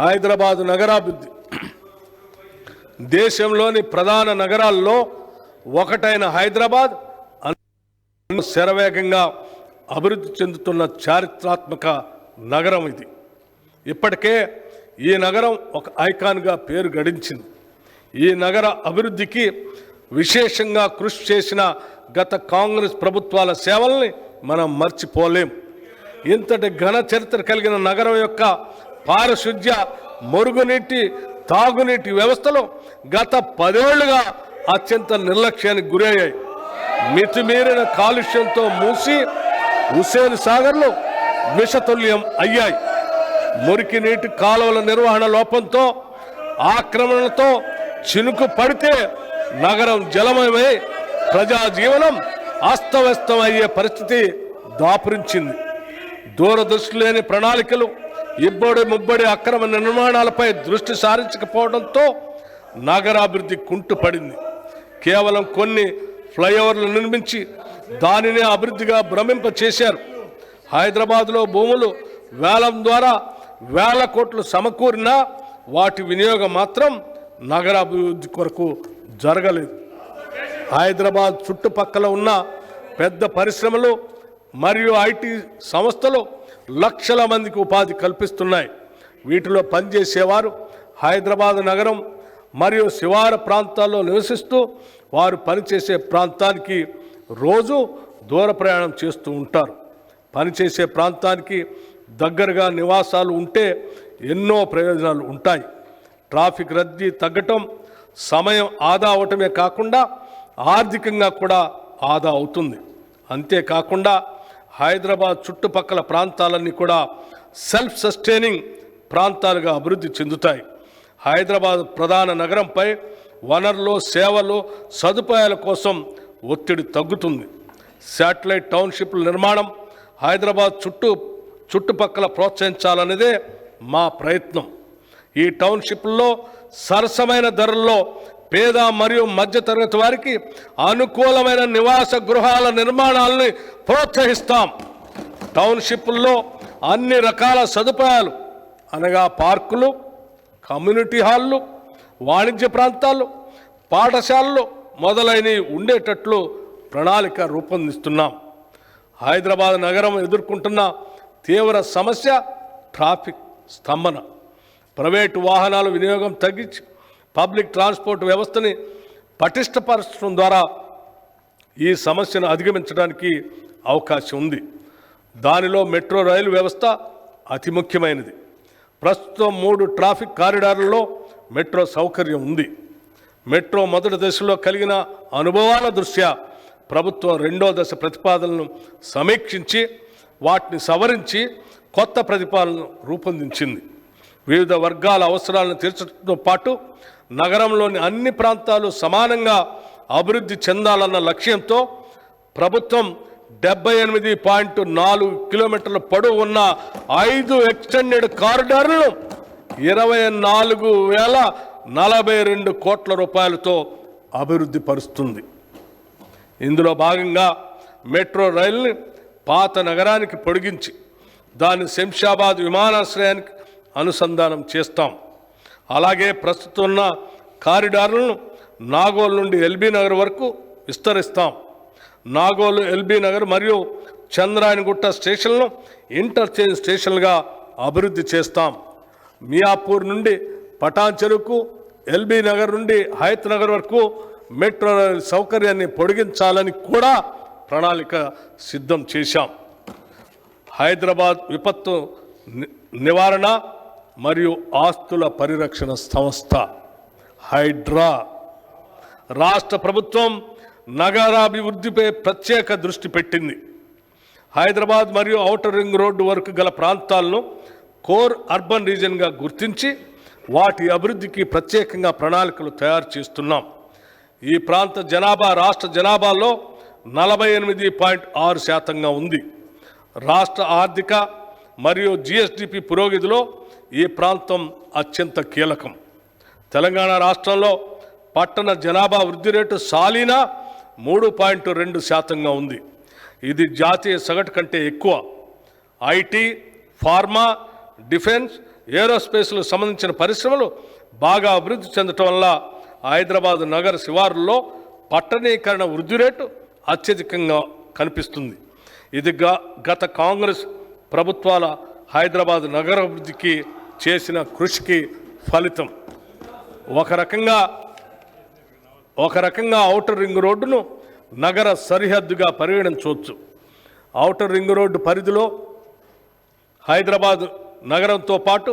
హైదరాబాద్ నగరాభివృద్ధి దేశంలోని ప్రధాన నగరాల్లో ఒకటైన హైదరాబాద్ శరవేగంగా అభివృద్ధి చెందుతున్న చారిత్రాత్మక నగరం ఇది. ఇప్పటికే ఈ నగరం ఒక ఐకాన్గా పేరు గడించింది. ఈ నగర అభివృద్ధికి విశేషంగా కృషి చేసిన గత కాంగ్రెస్ ప్రభుత్వాల సేవల్ని మనం మర్చిపోలేం. ఇంతటి ఘన చరిత్ర కలిగిన నగరం యొక్క పారిశుధ్య, మురుగునీటి, తాగునీటి వ్యవస్థలు గత 10 ఏళ్లుగా అత్యంత నిర్లక్ష్యానికి గురయ్యాయి. మితిమీరిన కాలుష్యంతో మూసి హుస్సేన్ సాగర్లు విషతుల్యం అయ్యాయి. మురికి నీటి కాలువల నిర్వహణ లోపంతో, ఆక్రమణలతో చినుకు పడితే నగరం జలమయమై ప్రజా జీవనం అస్తవ్యస్తం అయ్యే పరిస్థితి దాపురించింది. దూరదృష్టి లేని ప్రణాళికలు, ఇబ్బడి ముబ్బడి అక్రమ నిర్మాణాలపై దృష్టి సారించకపోవడంతో నగరాభివృద్ధి కుంటుపడింది. కేవలం కొన్ని ఫ్లైఓవర్లు నిర్మించి దానినే అభివృద్ధిగా భ్రమింప చేశారు. హైదరాబాద్లో భూములు వేలం ద్వారా వేల కోట్లు సమకూరినా వాటి వినియోగం మాత్రం నగరాభివృద్ధి కొరకు జరగలేదు. హైదరాబాద్ చుట్టుపక్కల ఉన్న పెద్ద పరిశ్రమలు మరియు ఐటీ సంస్థలు లక్షల మందికి ఉపాధి కల్పిస్తున్నాయి. వీటిలో పనిచేసేవారు హైదరాబాద్ నగరం మరియు శివార ప్రాంతాల్లో నివసిస్తూ వారు పనిచేసే ప్రాంతానికి రోజు దూర ప్రయాణం చేస్తూ ఉంటారు. పనిచేసే ప్రాంతానికి దగ్గరగా నివాసాలు ఉంటే ఎన్నో ప్రయోజనాలు ఉంటాయి. ట్రాఫిక్ రద్దీ తగ్గటం, సమయం ఆదా అవటమే కాకుండా ఆర్థికంగా కూడా ఆదా అవుతుంది. అంతేకాకుండా హైదరాబాద్ చుట్టుపక్కల ప్రాంతాలన్నీ కూడా సెల్ఫ్ సస్టైనింగ్ ప్రాంతాలుగా అభివృద్ధి చెందుతాయి. హైదరాబాద్ ప్రధాన నగరంపై వనరులు, సేవలు, సదుపాయాల కోసం ఒత్తిడి తగ్గుతుంది. శాటిలైట్ టౌన్షిప్ల నిర్మాణం హైదరాబాద్ చుట్టుపక్కల ప్రోత్సహించాలనేదే మా ప్రయత్నం. ఈ టౌన్షిప్ల్లో సరసమైన ధరల్లో పేద మరియు మధ్యతరగతి వారికి అనుకూలమైన నివాస గృహాల నిర్మాణాలని ప్రోత్సహిస్తాం. టౌన్షిప్ల్లో అన్ని రకాల సదుపాయాలు అనగా పార్కులు, కమ్యూనిటీ హాళ్ళు, వాణిజ్య ప్రాంతాలు, పాఠశాలలు మొదలైనవి ఉండేటట్లు ప్రణాళిక రూపొందిస్తున్నాం. హైదరాబాద్ నగరం ఎదుర్కొంటున్న తీవ్ర సమస్య ట్రాఫిక్ స్తంభన. ప్రైవేటు వాహనాల వినియోగం తగ్గించి పబ్లిక్ ట్రాన్స్పోర్ట్ వ్యవస్థని పటిష్టపరచడం ద్వారా ఈ సమస్యను అధిగమించడానికి అవకాశం ఉంది. దానిలో మెట్రో రైలు వ్యవస్థ అతి ముఖ్యమైనది. ప్రస్తుతం 3 ట్రాఫిక్ కారిడార్లలో మెట్రో సౌకర్యం ఉంది. మెట్రో మొదటి దశలో కలిగిన అనుభవాల దృష్ట్యా ప్రభుత్వం 2వ దశ ప్రతిపాదనలను సమీక్షించి వాటిని సవరించి కొత్త ప్రతిపాదనను రూపొందించింది. వివిధ వర్గాల అవసరాలను తీర్చడంతో పాటు నగరంలోని అన్ని ప్రాంతాలు సమానంగా అభివృద్ధి చెందాలన్న లక్ష్యంతో ప్రభుత్వం 78.4 కిలోమీటర్ల పొడవు ఉన్న 5 ఎక్స్టెండెడ్ కారిడార్లను 24,042 కోట్ల రూపాయలతో అభివృద్ధి పరుస్తుంది. ఇందులో భాగంగా మెట్రో రైలుని పాత నగరానికి పొడిగించి దాన్ని శంషాబాద్ విమానాశ్రయానికి అనుసంధానం చేస్తాం. అలాగే ప్రస్తుతం ఉన్న కారిడార్లను నాగోల్ నుండి ఎల్బీ నగర్ వరకు విస్తరిస్తాం. నాగోల్, ఎల్బీ నగర్ మరియు చంద్రాయణగుట్ట స్టేషన్లను ఇంటర్చేంజ్ స్టేషన్లుగా అభివృద్ధి చేస్తాం. మియాపూర్ నుండి పటాన్ చెరువుకు, ఎల్బీ నగర్ నుండి హయత్ నగర్ వరకు మెట్రో రైలు సౌకర్యాన్ని పొడిగించాలని కూడా ప్రణాళిక సిద్ధం చేశాం. హైదరాబాద్ విపత్తు నివారణ మరియు ఆస్తుల పరిరక్షణ సంస్థ హైడ్రా రాష్ట్ర ప్రభుత్వం నగరాభివృద్ధిపై ప్రత్యేక దృష్టి పెట్టింది. హైదరాబాద్ మరియు ఔటర్ రింగ్ రోడ్డు వరకు గల ప్రాంతాలను కోర్ అర్బన్ రీజియన్గా గుర్తించి వాటి అభివృద్ధికి ప్రత్యేకంగా ప్రణాళికలు తయారు చేస్తున్నాం. ఈ ప్రాంత జనాభా రాష్ట్ర జనాభాలో 48.6% ఉంది. రాష్ట్ర ఆర్థిక మరియు జిఎస్డిపి పురోగతిలో ఈ ప్రాంతం అత్యంత కీలకం. తెలంగాణ రాష్ట్రంలో పట్టణ జనాభా వృద్ధి రేటు సాలీనా 3.2% ఉంది. ఇది జాతీయ సగటు కంటే ఎక్కువ. ఐటీ, ఫార్మా, డిఫెన్స్, ఏరోస్పేస్లకు సంబంధించిన పరిశ్రమలు బాగా అభివృద్ధి చెందటం వల్ల హైదరాబాద్ నగర శివారుల్లో పట్టణీకరణ వృద్ధి రేటు అత్యధికంగా కనిపిస్తుంది. ఇది గత కాంగ్రెస్ ప్రభుత్వాల హైదరాబాద్ నగరాభివృద్ధికి చేసిన కృషికి ఫలితం. ఒక రకంగా ఔటర్ రింగ్ రోడ్డును నగర సరిహద్దుగా పరిగణించవచ్చు. ఔటర్ రింగ్ రోడ్డు పరిధిలో హైదరాబాద్ నగరంతో పాటు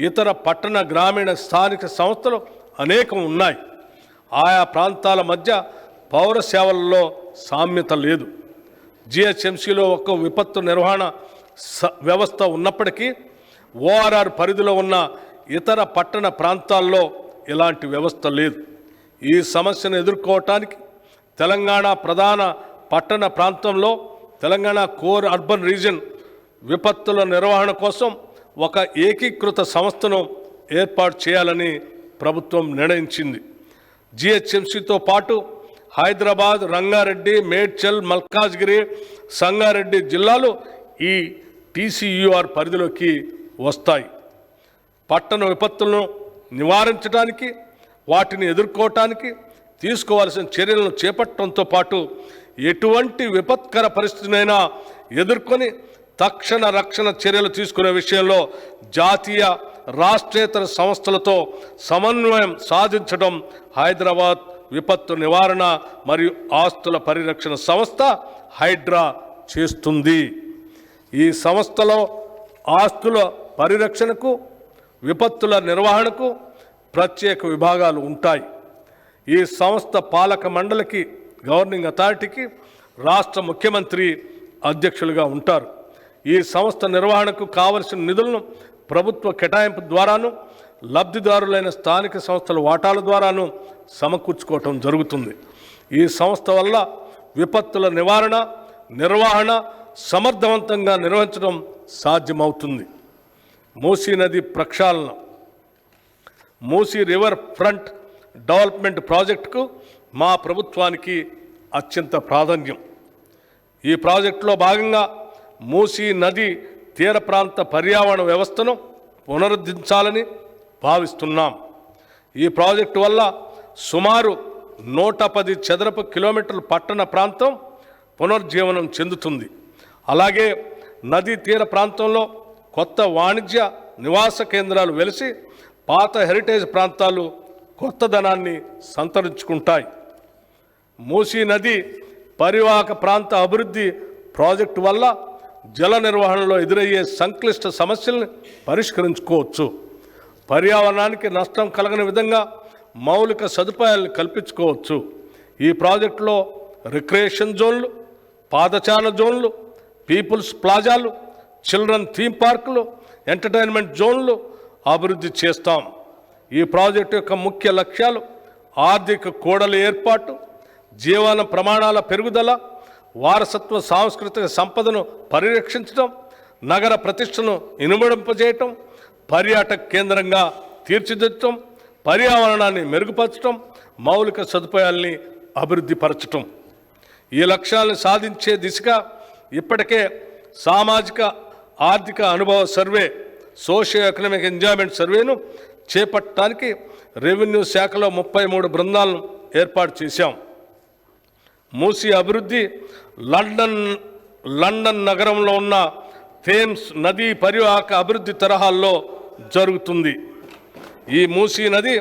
ఇతర పట్టణ గ్రామీణ స్థానిక సంస్థలు అనేకం ఉన్నాయి. ఆయా ప్రాంతాల మధ్య పౌర సేవలలో సామ్యత లేదు. జిహెచ్ఎంసీలో ఒక్క విపత్తు నిర్వహణ వ్యవస్థ ఉన్నప్పటికీ ఓఆర్ఆర్ పరిధిలో ఉన్న ఇతర పట్టణ ప్రాంతాల్లో ఇలాంటి వ్యవస్థ లేదు. ఈ సమస్యను ఎదుర్కోవటానికి తెలంగాణ ప్రధాన పట్టణ ప్రాంతంలో తెలంగాణ కోర్ అర్బన్ రీజన్ విపత్తుల నిర్వహణ కోసం ఒక ఏకీకృత సంస్థను ఏర్పాటు చేయాలని ప్రభుత్వం నిర్ణయించింది. జిహెచ్ఎంసీతో పాటు హైదరాబాద్, రంగారెడ్డి, మేడ్చల్, మల్కాజ్గిరి, సంగారెడ్డి జిల్లాలు ఈ టీసీయూఆర్ పరిధిలోకి వస్తాయి. పట్టణ విపత్తులను నివారించడానికి, వాటిని ఎదుర్కోవటానికి తీసుకోవాల్సిన చర్యలను చేపట్టడంతో పాటు ఎటువంటి విపత్కర పరిస్థితినైనా ఎదుర్కొని తక్షణ రక్షణ చర్యలు తీసుకునే విషయంలో జాతీయ, రాష్ట్రేతర సంస్థలతో సమన్వయం సాధించడం హైదరాబాద్ విపత్తు నివారణ మరియు ఆస్తుల పరిరక్షణ సంస్థ హైడ్రా చేస్తుంది. ఈ సంస్థలో ఆస్తుల పరిరక్షణకు, విపత్తుల నిర్వహణకు ప్రత్యేక విభాగాలు ఉంటాయి. ఈ సంస్థ పాలక మండలికి, గవర్నింగ్ అథారిటీకి రాష్ట్ర ముఖ్యమంత్రి అధ్యక్షులుగా ఉంటారు. ఈ సంస్థ నిర్వహణకు కావలసిన నిధులను ప్రభుత్వ కేటాయింపు ద్వారాను, లబ్ధిదారులైన స్థానిక సంస్థల వాటాల ద్వారాను సమకూర్చుకోవటం జరుగుతుంది. ఈ సంస్థ వల్ల విపత్తుల నివారణ, నిర్వహణ సమర్థవంతంగా నిర్వహించడం సాధ్యమవుతుంది. మూసీ నది ప్రక్షాళన, మూసీ రివర్ ఫ్రంట్ డెవలప్మెంట్ ప్రాజెక్టుకు మా ప్రభుత్వానికి అత్యంత ప్రాధాన్యం. ఈ ప్రాజెక్టులో భాగంగా మూసీ నది తీర ప్రాంత పర్యావరణ వ్యవస్థను పునరుద్ధరించాలని భావిస్తున్నాం. ఈ ప్రాజెక్టు వల్ల సుమారు 110 చదరపు కిలోమీటర్ల పట్టణ ప్రాంతం పునర్జీవనం చెందుతుంది. అలాగే నదీ తీర ప్రాంతంలో కొత్త వాణిజ్య నివాస కేంద్రాలు వెలిసి పాత హెరిటేజ్ ప్రాంతాలు కొత్తదనాన్ని సంతరించుకుంటాయి. మూసీ నది పరివాహక ప్రాంత అభివృద్ధి ప్రాజెక్టు వల్ల జల నిర్వహణలో ఎదురయ్యే సంక్లిష్ట సమస్యల్ని పరిష్కరించుకోవచ్చు. పర్యావరణానికి నష్టం కలగని విధంగా మౌలిక సదుపాయాలను కల్పించుకోవచ్చు. ఈ ప్రాజెక్టులో రిక్రియేషన్ జోన్లు, పాదచారణ జోన్లు, పీపుల్స్ ప్లాజాలు, చిల్డ్రన్ థీమ్ పార్కులు, ఎంటర్టైన్మెంట్ జోన్లు అభివృద్ధి చేస్తాం. ఈ ప్రాజెక్టు యొక్క ముఖ్య లక్ష్యాలు ఆర్థిక కూడలి ఏర్పాటు, జీవన ప్రమాణాల పెరుగుదల, వారసత్వ సాంస్కృతిక సంపదను పరిరక్షించడం, నగర ప్రతిష్టను ఇనుమడింపజేయటం, పర్యాటక కేంద్రంగా తీర్చిదిద్దటం, పర్యావరణాన్ని మెరుగుపరచడం, మౌలిక సదుపాయాల్ని అభివృద్ధి పరచటం. ఈ లక్ష్యాలను సాధించే దిశగా ఇప్పటికే సామాజిక ఆర్థిక అనుభవ సర్వే, సోషియో ఎకనామిక్ ఎంజాయ్మెంట్ సర్వేను చేపట్టడానికి రెవెన్యూ శాఖలో 33 బృందాలను ఏర్పాటు చేశాం. మూసీ అభివృద్ధి లండన్ నగరంలో ఉన్న థేమ్స్ నదీ పరివాహక అభివృద్ధి తరహాల్లో జరుగుతుంది. ఈ మూసీ నది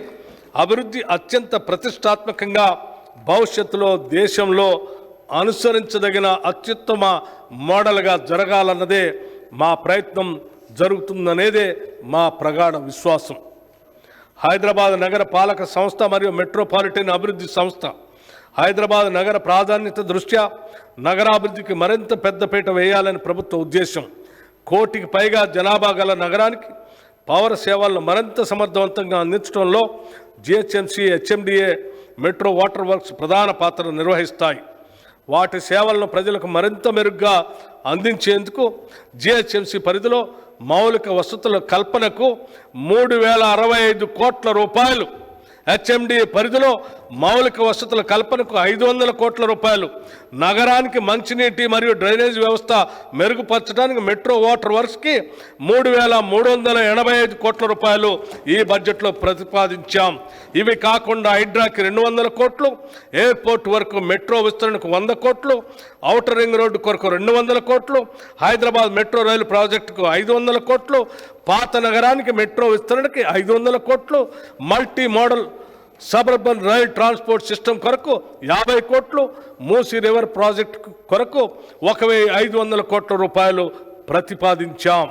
అభివృద్ధి అత్యంత ప్రతిష్టాత్మకంగా భవిష్యత్తులో దేశంలో అనుసరించదగిన అత్యుత్తమ మోడల్గా జరగాలన్నదే మా ప్రయత్నం జరుగుతుందనేదే మా ప్రగాఢ విశ్వాసం. హైదరాబాద్ నగర పాలక సంస్థ మరియు మెట్రోపాలిటన్ అభివృద్ధి సంస్థ హైదరాబాద్ నగర ప్రాధాన్యత దృష్ట్యా నగరాభివృద్ధికి మరింత పెద్దపీట వేయాలని ప్రభుత్వ ఉద్దేశం. 1 కోటికి పైగా జనాభా గల నగరానికి పౌర సేవలను మరింత సమర్థవంతంగా అందించడంలో GHMC, HMDA, metro water works ప్రధాన పాత్ర నిర్వహిస్తాయి. వాటి సేవలను ప్రజలకు మరింత మెరుగ్గా అందించేందుకు జిహెచ్ఎంసీ పరిధిలో మౌలిక వసతుల కల్పనకు 3065 కోట్ల రూపాయలు, హెచ్ఎండిఏ పరిధిలో మౌలిక వసతుల కల్పనకు 500 కోట్ల రూపాయలు, నగరానికి మంచినీటి మరియు డ్రైనేజ్ వ్యవస్థ మెరుగుపరచడానికి మెట్రో వాటర్ వర్క్స్కి 3,385 కోట్ల రూపాయలు ఈ బడ్జెట్లో ప్రతిపాదించాం. ఇవి కాకుండా హైడ్రాకి 200 కోట్లు, ఎయిర్పోర్ట్ వరకు మెట్రో విస్తరణకు 100 కోట్లు, ఔటర్ రింగ్ రోడ్డు కొరకు 200 కోట్లు, హైదరాబాద్ మెట్రో రైలు ప్రాజెక్టుకు 500 కోట్లు, పాత నగరానికి మెట్రో విస్తరణకి 500 కోట్లు, multi modal suburban rail transport system కొరకు 50 కోట్లు, మూసీ రివర్ ప్రాజెక్టు కొరకు 1,500 కోట్ల రూపాయలు ప్రతిపాదించాం.